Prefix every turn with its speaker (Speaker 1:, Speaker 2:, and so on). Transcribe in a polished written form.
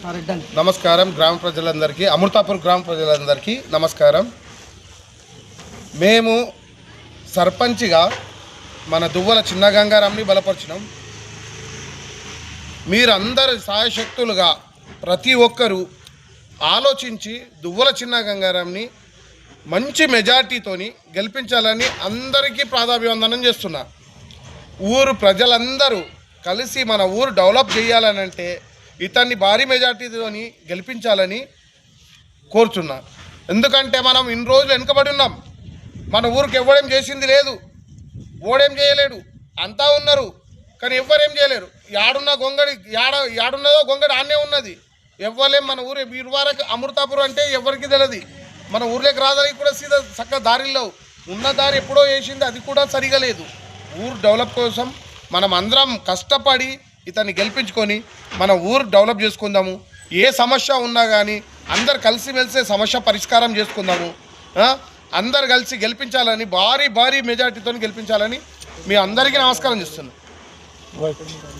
Speaker 1: నమస్కారం గ్రామ ప్రజలందరికీ, అమృతాపూర్ గ్రామ ప్రజలందరికీ నమస్కారం. మేము సర్పంచ్గా మన దువ్వల చిన్న గంగారాంని బలపరిచినాం. మీరందరు సాయశక్తులుగా ప్రతి ఒక్కరూ ఆలోచించి దువ్వల చిన్న గంగారాంని మంచి మెజార్టీతోని గెలిపించాలని అందరికీ ప్రాధాభివందనం చేస్తున్నా. ఊరు ప్రజలందరూ కలిసి మన ఊరు డెవలప్ చేయాలని అంటే ఇతన్ని భారీ మెజార్టీతోని గెలిపించాలని కోరుతున్నా. ఎందుకంటే మనం ఇన్ని రోజులు వెనుకబడి ఉన్నాం. మన ఊరికి ఎవ్వడేం చేసింది లేదు, ఓడేం చేయలేడు, అంతా ఉన్నారు కానీ ఎవ్వరేం చేయలేరు. యాడున్న గొంగడి యాడున్నదో గొంగడి ఆనే ఉన్నది. ఎవ్వలేం మన ఊరు వరకు అమృతాపురం అంటే ఎవరికి తెలియదు. మన ఊర్లోకి రాదానికి కూడా సీదా చక్కగా దారిలో ఉన్న దారి ఎప్పుడో వేసింది, అది కూడా సరిగా లేదు. ఊరు డెవలప్ కోసం మనం అందరం కష్టపడి ఇతన్ని గెలిపించుకొని మన ఊరు డెవలప్ చేసుకుందాము. ఏ సమస్య ఉన్నా కానీ అందరు కలిసిమెలిసే సమస్య పరిష్కారం చేసుకుందాము. అందరు కలిసి గెలిపించాలని, భారీ మెజార్టీతో గెలిపించాలని మీ అందరికీ నమస్కారం చేస్తున్నాను.